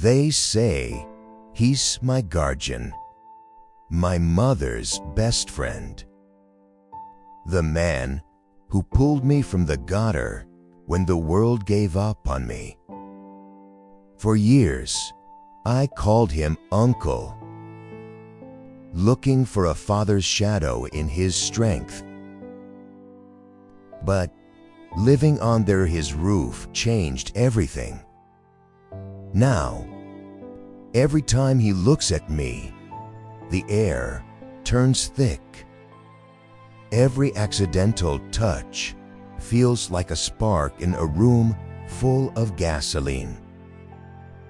They say he's my guardian, my mother's best friend, the man who pulled me from the gutter when the world gave up on me. For years, I called him Uncle, looking for a father's shadow in his strength. But living under his roof changed everything. Now, every time he looks at me, the air turns thick. Every accidental touch feels like a spark in a room full of gasoline.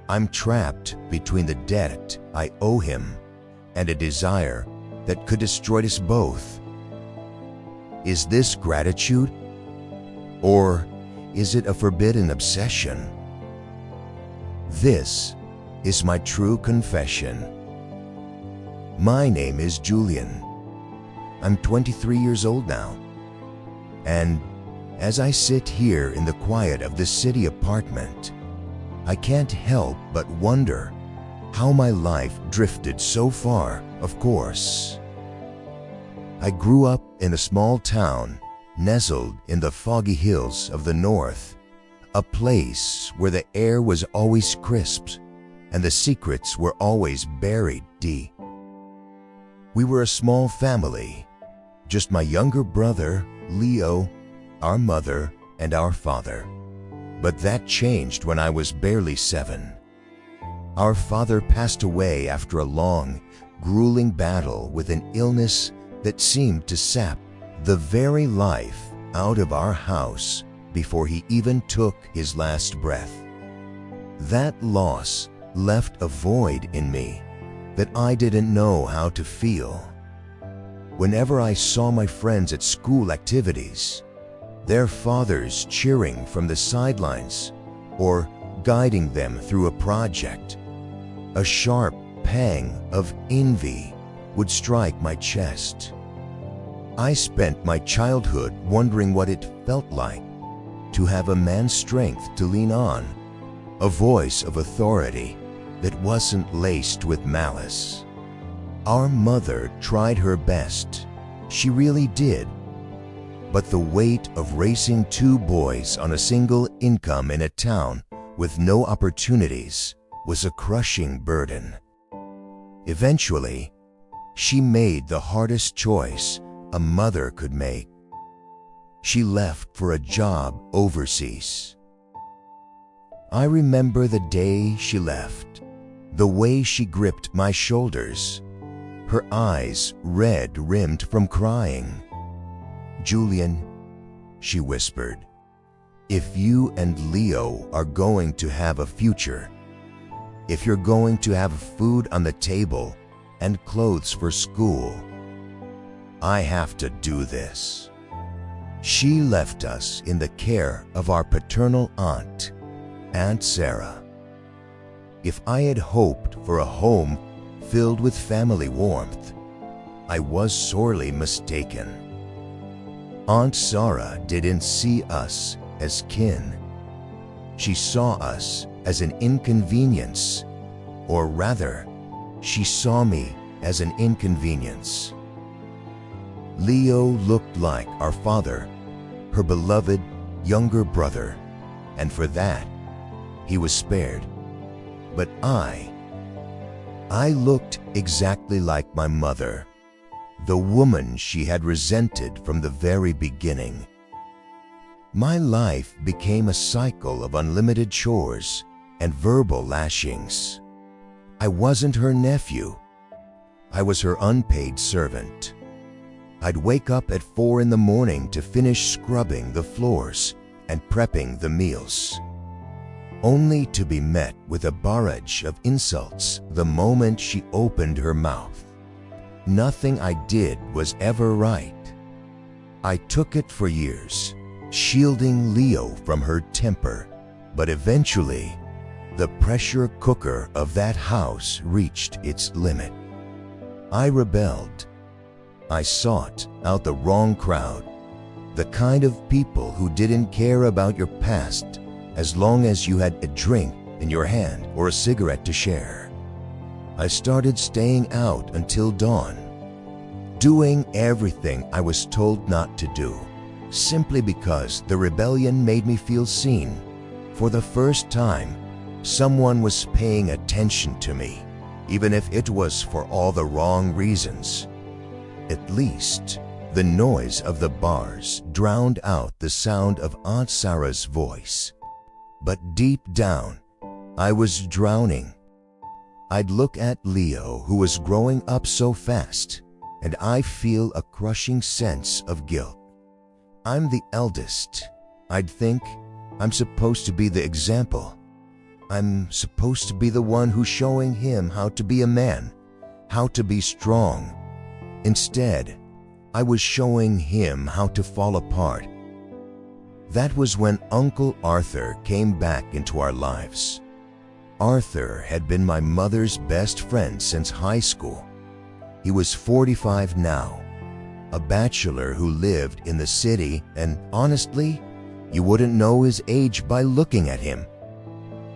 I'm trapped between the debt I owe him and a desire that could destroy us both. Is this gratitude? Or is it a forbidden obsession? This is my true confession. My name is Julian. I'm 23 years old now. And as I sit here in the quiet of this city apartment, I can't help but wonder how my life drifted so far, of course. I grew up in a small town nestled in the foggy hills of the north, a place where the air was always crisp and the secrets were always buried deep. We were a small family, just my younger brother, Leo, our mother, and our father. But that changed when I was barely 7. Our father passed away after a long, grueling battle with an illness that seemed to sap the very life out of our house before he even took his last breath. That loss left a void in me that I didn't know how to feel. Whenever I saw my friends at school activities, their fathers cheering from the sidelines or guiding them through a project, a sharp pang of envy would strike my chest. I spent my childhood wondering what it felt like to have a man's strength to lean on, a voice of authority that wasn't laced with malice. Our mother tried her best, she really did. But the weight of raising 2 boys on a single income in a town with no opportunities was a crushing burden. Eventually, she made the hardest choice a mother could make. She left for a job overseas. I remember the day she left, the way she gripped my shoulders, her eyes red-rimmed from crying. "Julian," she whispered, "if you and Leo are going to have a future, if you're going to have food on the table and clothes for school, I have to do this." She left us in the care of our paternal aunt, Aunt Sarah. If I had hoped for a home filled with family warmth, I was sorely mistaken. Aunt Sarah didn't see us as kin. She saw us as an inconvenience, or rather, she saw me as an inconvenience. Leo looked like our father, her beloved younger brother, and for that, he was spared. But I looked exactly like my mother, the woman she had resented from the very beginning. My life became a cycle of unlimited chores and verbal lashings. I wasn't her nephew. I was her unpaid servant. I'd wake up at 4 in the morning to finish scrubbing the floors and prepping the meals, only to be met with a barrage of insults the moment she opened her mouth. Nothing I did was ever right. I took it for years, shielding Leo from her temper, but eventually, the pressure cooker of that house reached its limit. I rebelled. I sought out the wrong crowd, the kind of people who didn't care about your past as long as you had a drink in your hand or a cigarette to share. I started staying out until dawn, doing everything I was told not to do, simply because the rebellion made me feel seen. For the first time, someone was paying attention to me, even if it was for all the wrong reasons. At least, the noise of the bars drowned out the sound of Aunt Sarah's voice. But deep down, I was drowning. I'd look at Leo, who was growing up so fast, and I feel a crushing sense of guilt. I'm the eldest. I'd think I'm supposed to be the example. I'm supposed to be the one who's showing him how to be a man, how to be strong. Instead, I was showing him how to fall apart. That was when Uncle Arthur came back into our lives. Arthur had been my mother's best friend since high school. He was 45 now, a bachelor who lived in the city, and honestly, you wouldn't know his age by looking at him.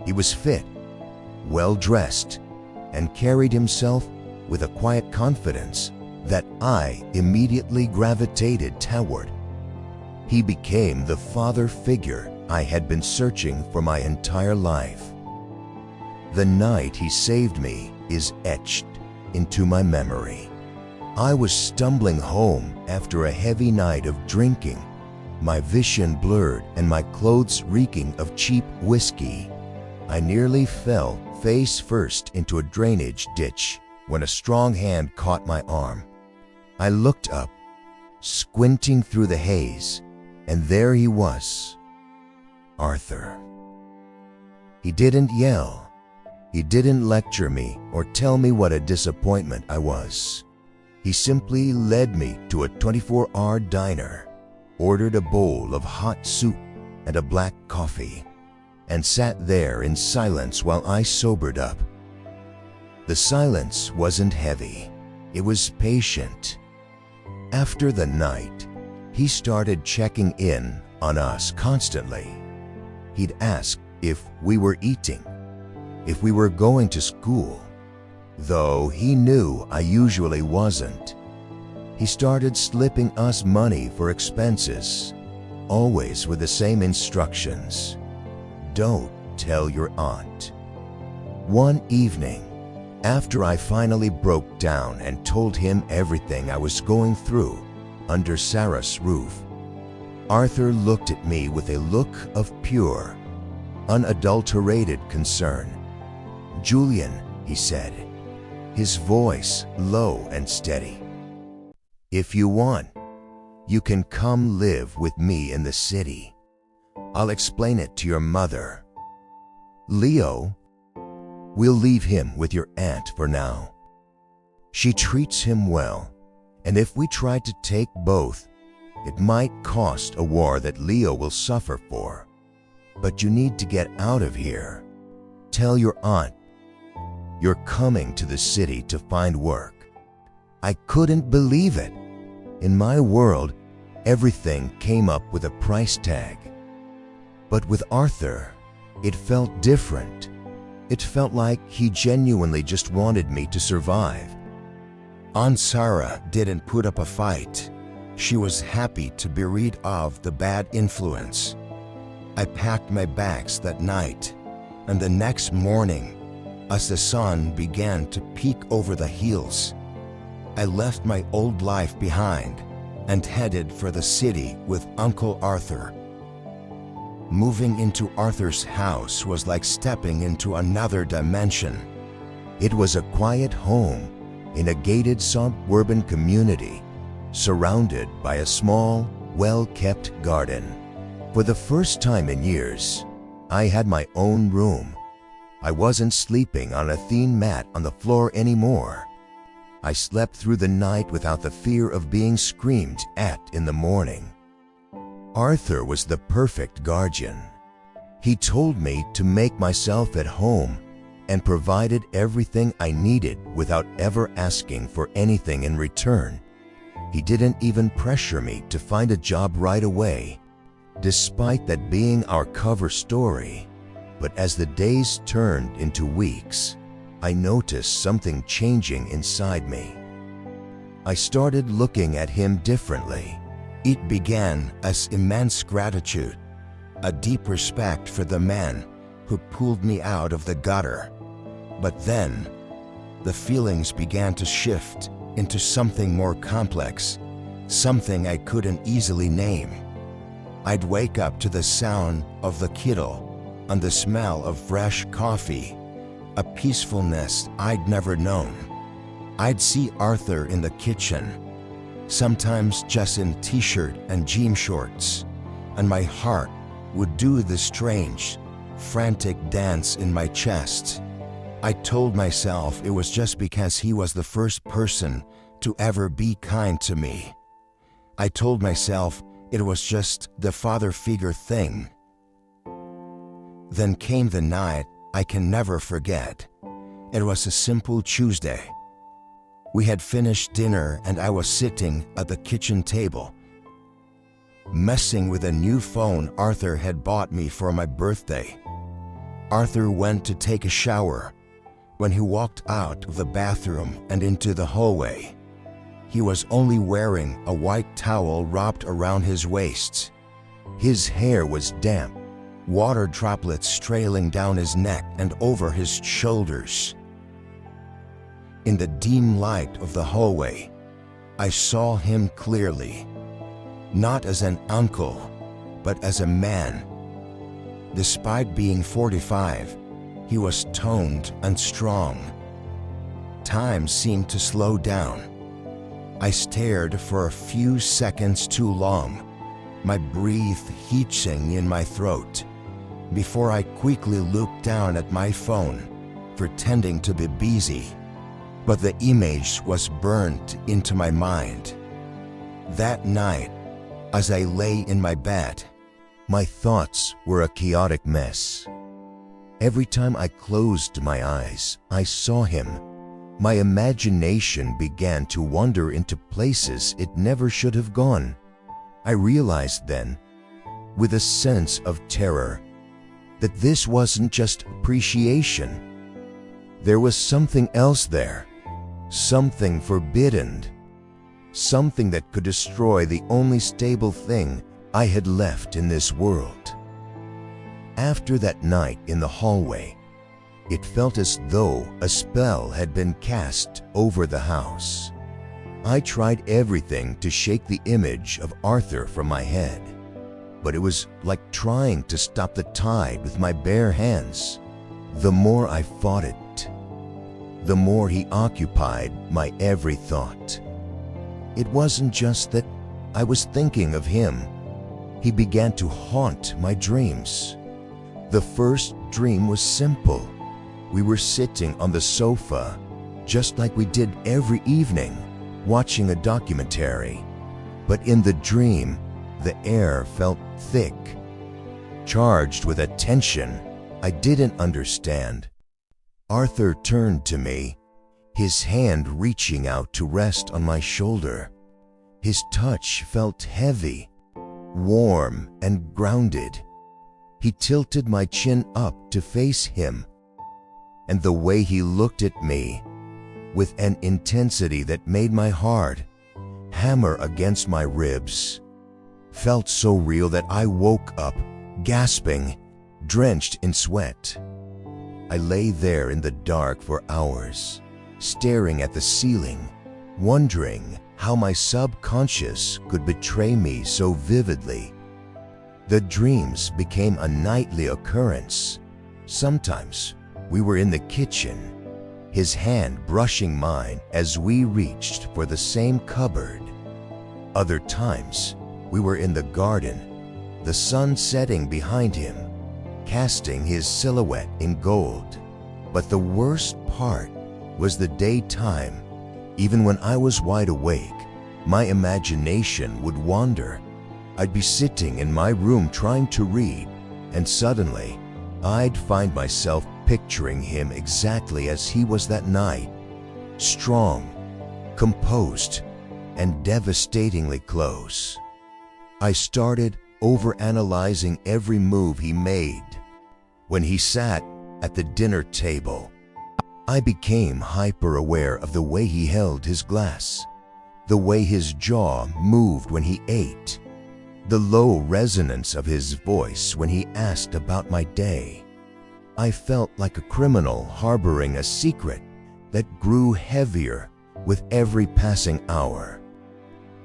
He was fit, well-dressed, and carried himself with a quiet confidence that I immediately gravitated toward. He became the father figure I had been searching for my entire life. The night he saved me is etched into my memory. I was stumbling home after a heavy night of drinking, my vision blurred and my clothes reeking of cheap whiskey. I nearly fell face first into a drainage ditch when a strong hand caught my arm. I looked up, squinting through the haze, and there he was, Arthur. He didn't yell. He didn't lecture me or tell me what a disappointment I was. He simply led me to a 24-hour diner, ordered a bowl of hot soup and a black coffee, and sat there in silence while I sobered up. The silence wasn't heavy. It was patient. After the night, he started checking in on us constantly. He'd ask if we were eating, if we were going to school, though he knew I usually wasn't. He started slipping us money for expenses, always with the same instructions. Don't tell your aunt. One evening, after I finally broke down and told him everything I was going through under Sarah's roof, Arthur looked at me with a look of pure, unadulterated concern. "Julian," he said, his voice low and steady, "if you want, you can come live with me in the city. I'll explain it to your mother. Leo, we'll leave him with your aunt for now. She treats him well, and if we try to take both, it might cost a war that Leo will suffer for. But you need to get out of here. Tell your aunt you're coming to the city to find work." I couldn't believe it. In my world, everything came up with a price tag. But with Arthur, it felt different. It felt like he genuinely just wanted me to survive. Aunt Sarah didn't put up a fight. She was happy to be rid of the bad influence. I packed my bags that night, and the next morning, as the sun began to peek over the hills, I left my old life behind and headed for the city with Uncle Arthur. Moving into Arthur's house was like stepping into another dimension. It was a quiet home in a gated suburban community, surrounded by a small, well-kept garden. For the first time in years, I had my own room. I wasn't sleeping on a thin mat on the floor anymore. I slept through the night without the fear of being screamed at in the morning. Arthur was the perfect guardian. He told me to make myself at home and provided everything I needed without ever asking for anything in return. He didn't even pressure me to find a job right away, despite that being our cover story. But as the days turned into weeks, I noticed something changing inside me. I started looking at him differently. It began as immense gratitude, a deep respect for the man who pulled me out of the gutter. But then, the feelings began to shift into something more complex, something I couldn't easily name. I'd wake up to the sound of the kettle and the smell of fresh coffee, a peacefulness I'd never known. I'd see Arthur in the kitchen, sometimes just in t-shirt and jean shorts, and my heart would do the strange, frantic dance in my chest. I told myself it was just because he was the first person to ever be kind to me. I told myself it was just the father figure thing. Then came the night I can never forget. It was a simple Tuesday. We had finished dinner and I was sitting at the kitchen table, messing with a new phone Arthur had bought me for my birthday. Arthur went to take a shower. When he walked out of the bathroom and into the hallway, he was only wearing a white towel wrapped around his waist. His hair was damp, water droplets trailing down his neck and over his shoulders. In the dim light of the hallway, I saw him clearly, not as an uncle, but as a man. Despite being 45, he was toned and strong. Time seemed to slow down. I stared for a few seconds too long, my breath hitching in my throat, before I quickly looked down at my phone, pretending to be busy. But the image was burnt into my mind. That night, as I lay in my bed, my thoughts were a chaotic mess. Every time I closed my eyes, I saw him. My imagination began to wander into places it never should have gone. I realized then, with a sense of terror, that this wasn't just appreciation. There was something else there, something forbidden, something that could destroy the only stable thing I had left in this world. After that night in the hallway, it felt as though a spell had been cast over the house. I tried everything to shake the image of Arthur from my head, but it was like trying to stop the tide with my bare hands. The more I fought it, the more he occupied my every thought. It wasn't just that I was thinking of him. He began to haunt my dreams. The first dream was simple. We were sitting on the sofa, just like we did every evening, watching a documentary. But in the dream, the air felt thick, charged with a tension I didn't understand. Arthur turned to me, his hand reaching out to rest on my shoulder. His touch felt heavy, warm, and grounded. He tilted my chin up to face him, and the way he looked at me, with an intensity that made my heart hammer against my ribs, felt so real that I woke up, gasping, drenched in sweat. I lay there in the dark for hours, staring at the ceiling, wondering how my subconscious could betray me so vividly. The dreams became a nightly occurrence. Sometimes we were in the kitchen, his hand brushing mine as we reached for the same cupboard. Other times, we were in the garden, the sun setting behind him, casting his silhouette in gold. But the worst part was the daytime. Even when I was wide awake, my imagination would wander. I'd be sitting in my room trying to read, and suddenly, I'd find myself picturing him exactly as he was that night, strong, composed, and devastatingly close. I started overanalyzing every move he made, When he sat at the dinner table, I became hyper-aware of the way he held his glass, the way his jaw moved when he ate, the low resonance of his voice when he asked about my day. I felt like a criminal harboring a secret that grew heavier with every passing hour.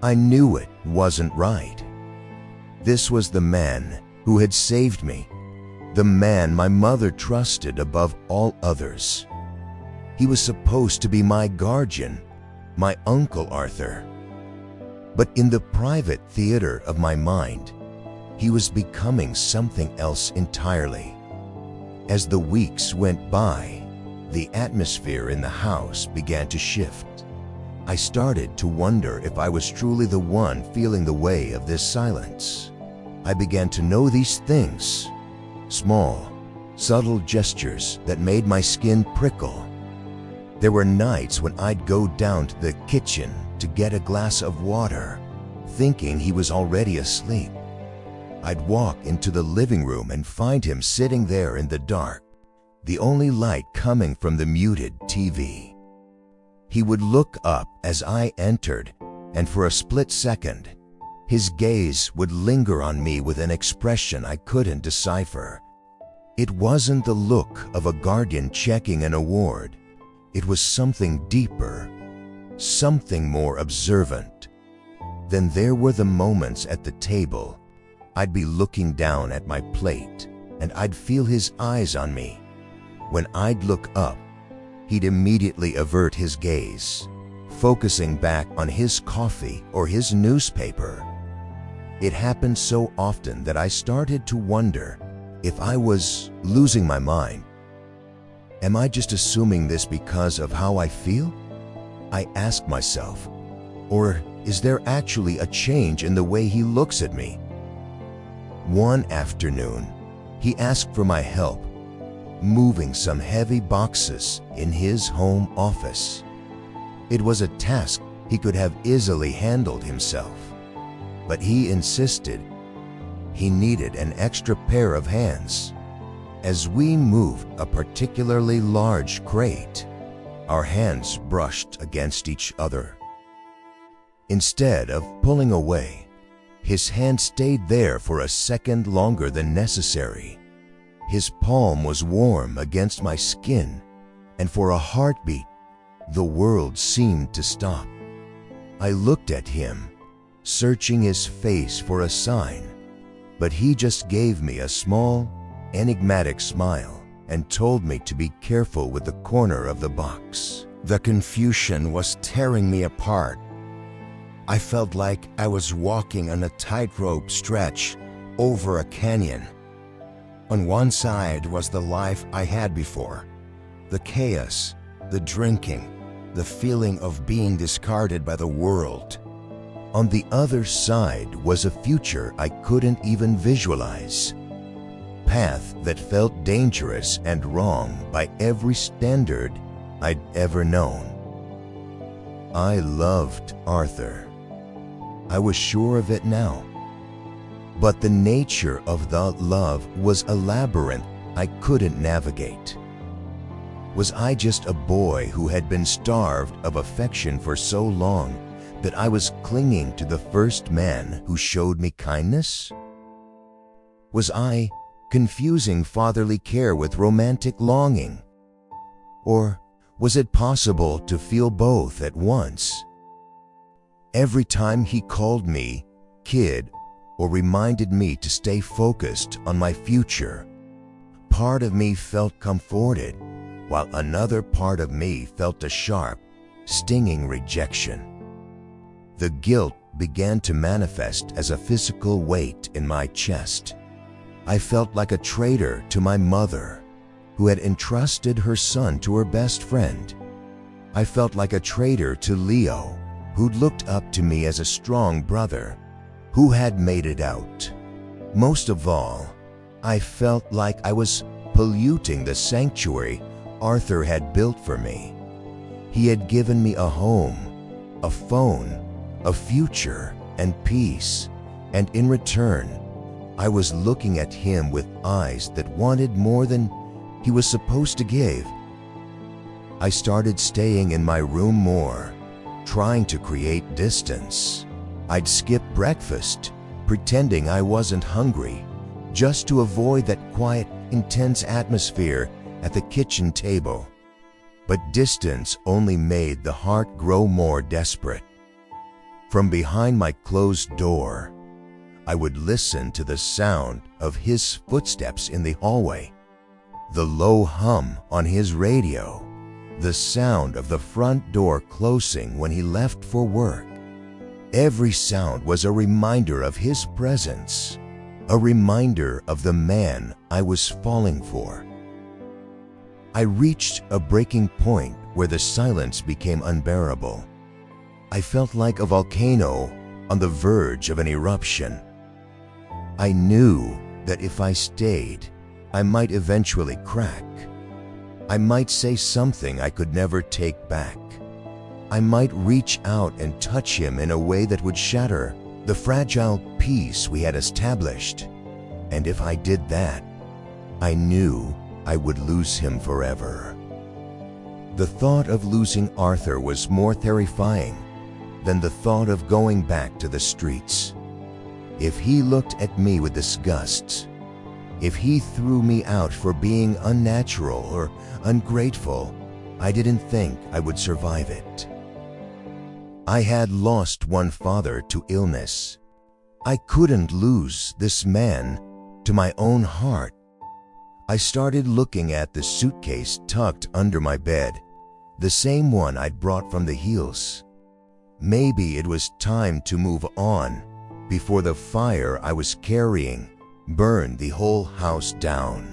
I knew it wasn't right. This was the man who had saved me, the man my mother trusted above all others. He was supposed to be my guardian, my Uncle Arthur. But in the private theater of my mind, he was becoming something else entirely. As the weeks went by, the atmosphere in the house began to shift. I started to wonder if I was truly the one feeling the way of this silence. I began to know these things, small, subtle gestures that made my skin prickle. There were nights when I'd go down to the kitchen to get a glass of water, thinking he was already asleep. I'd walk into the living room and find him sitting there in the dark, the only light coming from the muted TV. He would look up as I entered, and for a split second, his gaze would linger on me with an expression I couldn't decipher. It wasn't the look of a guardian checking an award. It was something deeper, something more observant. Then there were the moments at the table. I'd be looking down at my plate, and I'd feel his eyes on me. When I'd look up, he'd immediately avert his gaze, focusing back on his coffee or his newspaper. It happened so often that I started to wonder if I was losing my mind. Am I just assuming this because of how I feel? I asked myself. Or is there actually a change in the way he looks at me? One afternoon, he asked for my help, moving some heavy boxes in his home office. It was a task he could have easily handled himself, but he insisted he needed an extra pair of hands. As we moved a particularly large crate, our hands brushed against each other. Instead of pulling away, his hand stayed there for a second longer than necessary. His palm was warm against my skin, and for a heartbeat, the world seemed to stop. I looked at him, searching his face for a sign, but he just gave me a small, enigmatic smile and told me to be careful with the corner of the box. The confusion was tearing me apart. I felt like I was walking on a tightrope stretch over a canyon. On one side was the life I had before, the chaos, the drinking, the feeling of being discarded by the world. On the other side was a future I couldn't even visualize. Path that felt dangerous and wrong by every standard I'd ever known. I loved Arthur. I was sure of it now. But the nature of the love was a labyrinth I couldn't navigate. Was I just a boy who had been starved of affection for so long that I was clinging to the first man who showed me kindness? Was I confusing fatherly care with romantic longing? Or was it possible to feel both at once? Every time he called me kid or reminded me to stay focused on my future, part of me felt comforted, while another part of me felt a sharp, stinging rejection. The guilt began to manifest as a physical weight in my chest. I felt like a traitor to my mother, who had entrusted her son to her best friend. I felt like a traitor to Leo, who'd looked up to me as a strong brother, who had made it out. Most of all, I felt like I was polluting the sanctuary Arthur had built for me. He had given me a home, a phone, a future, and peace, and in return, I was looking at him with eyes that wanted more than he was supposed to give. I started staying in my room more, trying to create distance. I'd skip breakfast, pretending I wasn't hungry, just to avoid that quiet, intense atmosphere at the kitchen table. But distance only made the heart grow more desperate. From behind my closed door, I would listen to the sound of his footsteps in the hallway, the low hum on his radio, the sound of the front door closing when he left for work. Every sound was a reminder of his presence, a reminder of the man I was falling for. I reached a breaking point where the silence became unbearable. I felt like a volcano on the verge of an eruption. I knew that if I stayed, I might eventually crack. I might say something I could never take back. I might reach out and touch him in a way that would shatter the fragile peace we had established. And if I did that, I knew I would lose him forever. The thought of losing Arthur was more terrifying than the thought of going back to the streets. If he looked at me with disgust, if he threw me out for being unnatural or ungrateful, I didn't think I would survive it. I had lost one father to illness. I couldn't lose this man to my own heart. I started looking at the suitcase tucked under my bed, the same one I'd brought from the hills. Maybe it was time to move on before the fire I was carrying burned the whole house down.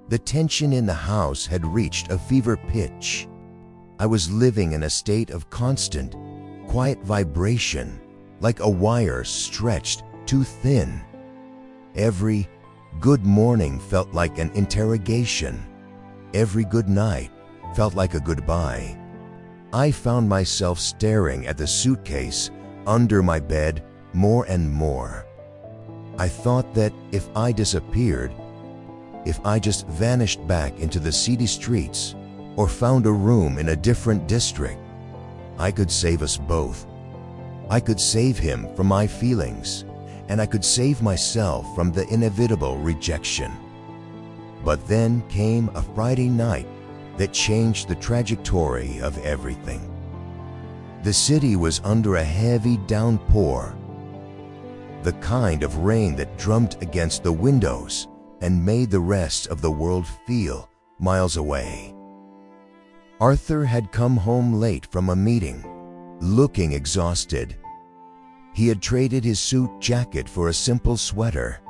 The tension in the house had reached a fever pitch. I was living in a state of constant, quiet vibration, like a wire stretched too thin. Every good morning felt like an interrogation. Every good night felt like a goodbye. I found myself staring at the suitcase under my bed more and more. I thought that if I disappeared, if I just vanished back into the seedy streets or found a room in a different district, I could save us both. I could save him from my feelings, and I could save myself from the inevitable rejection. But then came a Friday night that changed the trajectory of everything. The city was under a heavy downpour, the kind of rain that drummed against the windows and made the rest of the world feel miles away. Arthur had come home late from a meeting, looking exhausted. He had traded his suit jacket for a simple sweater,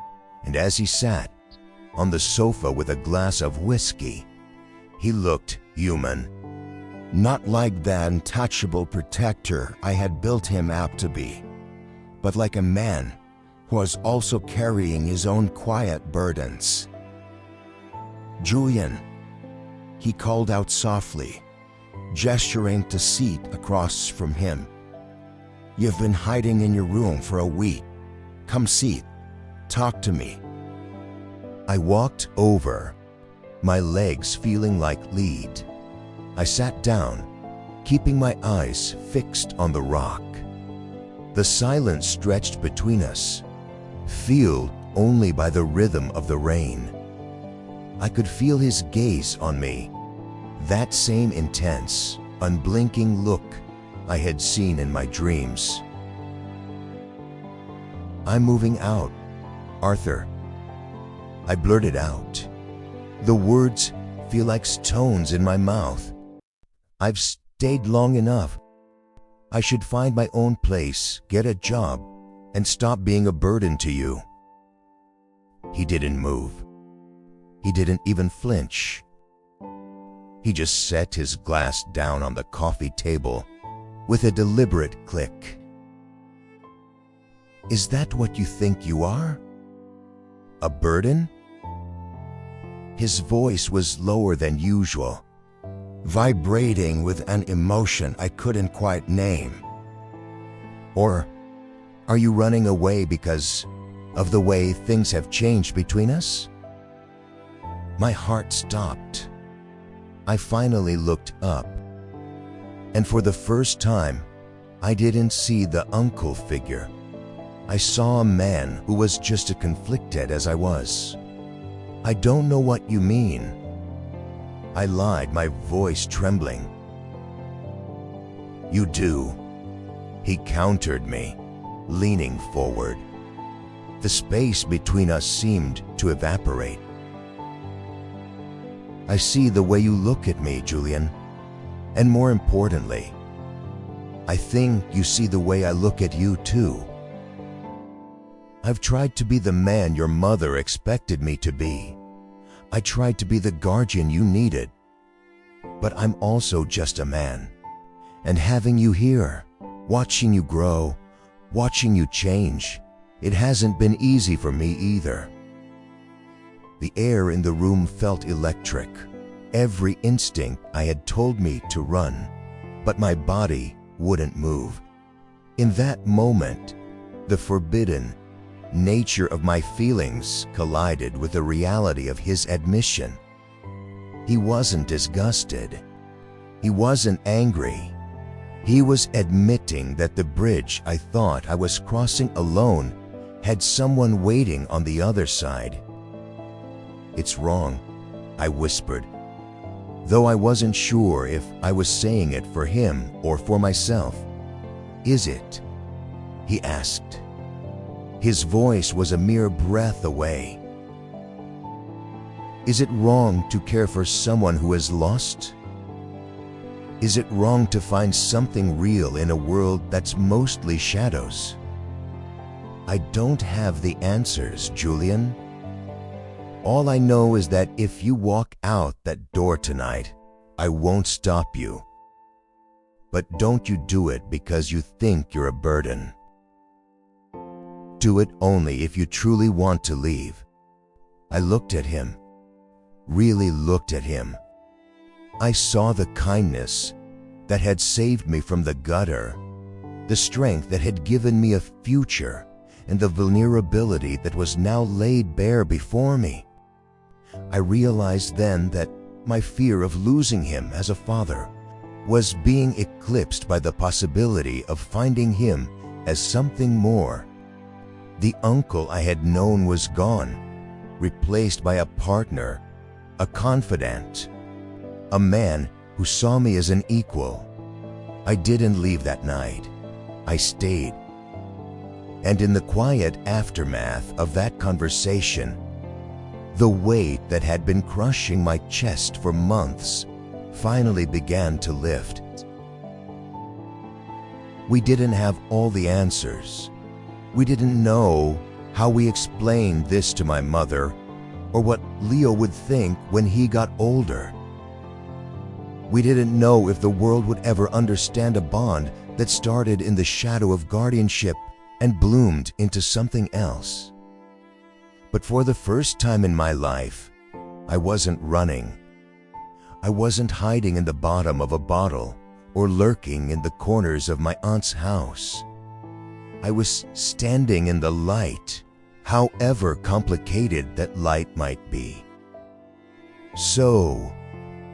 and as he sat on the sofa with a glass of whiskey, he looked human. Not like the untouchable protector I had built him out to be, but like a man who was also carrying his own quiet burdens. "Julian," he called out softly, gesturing to seat across from him. "You've been hiding in your room for a week. Come sit. Talk to me." I walked over, my legs feeling like lead. I sat down, keeping my eyes fixed on the rock. The silence stretched between us, filled only by the rhythm of the rain. I could feel his gaze on me, that same intense, unblinking look I had seen in my dreams. "I'm moving out, Arthur," I blurted out. The words feel like stones in my mouth. "I've stayed long enough. I should find my own place, get a job, and stop being a burden to you." He didn't move. He didn't even flinch. He just set his glass down on the coffee table with a deliberate click. "Is that what you think you are? A burden?" His voice was lower than usual, vibrating with an emotion I couldn't quite name. "Or are you running away because of the way things have changed between us? My heart stopped. I finally looked up, and for the first time, I didn't see the uncle figure. I saw a man who was just as conflicted as I was. "I don't know what you mean," I lied, my voice trembling. "You do," he countered me, leaning forward. The space between us seemed to evaporate. "I see the way you look at me, Julian, and more importantly, I think you see the way I look at you too. I've tried to be the man your mother expected me to be. I tried to be the guardian you needed. But I'm also just a man. And having you here, watching you grow, watching you change, it hasn't been easy for me either." The air in the room felt electric. Every instinct I had told me to run, but my body wouldn't move. In that moment, the forbidden nature of my feelings collided with the reality of his admission. He wasn't disgusted. He wasn't angry. He was admitting that the bridge I thought I was crossing alone had someone waiting on the other side. "It's wrong," I whispered, though I wasn't sure if I was saying it for him or for myself. "Is it?" he asked. His voice was a mere breath away. "Is it wrong to care for someone who is lost? Is it wrong to find something real in a world that's mostly shadows? I don't have the answers, Julian. All I know is that if you walk out that door tonight, I won't stop you. But don't you do it because you think you're a burden. Do it only if you truly want to leave." I looked at him, really looked at him. I saw the kindness that had saved me from the gutter, the strength that had given me a future, and the vulnerability that was now laid bare before me. I realized then that my fear of losing him as a father was being eclipsed by the possibility of finding him as something more. The uncle I had known was gone, replaced by a partner, a confidant, a man who saw me as an equal. I didn't leave that night. I stayed. And in the quiet aftermath of that conversation, the weight that had been crushing my chest for months finally began to lift. We didn't have all the answers. We didn't know how we explained this to my mother or what Leo would think when he got older. We didn't know if the world would ever understand a bond that started in the shadow of guardianship and bloomed into something else. But for the first time in my life, I wasn't running. I wasn't hiding in the bottom of a bottle or lurking in the corners of my aunt's house. I was standing in the light, however complicated that light might be. So,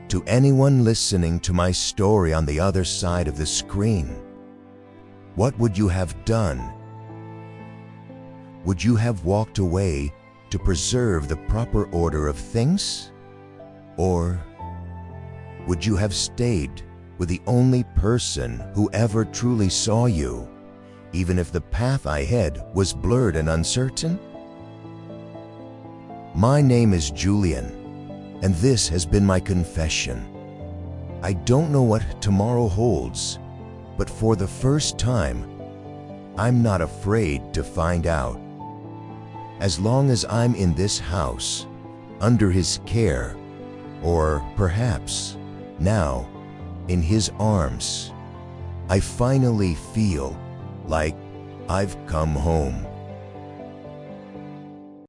to anyone listening to my story on the other side of the screen, what would you have done? Would you have walked away to preserve the proper order of things? Or would you have stayed with the only person who ever truly saw you, even if the path ahead was blurred and uncertain? My name is Julian, and this has been my confession. I don't know what tomorrow holds, but for the first time, I'm not afraid to find out. As long as I'm in this house, under his care, or perhaps now in his arms, I finally feel like I've come home.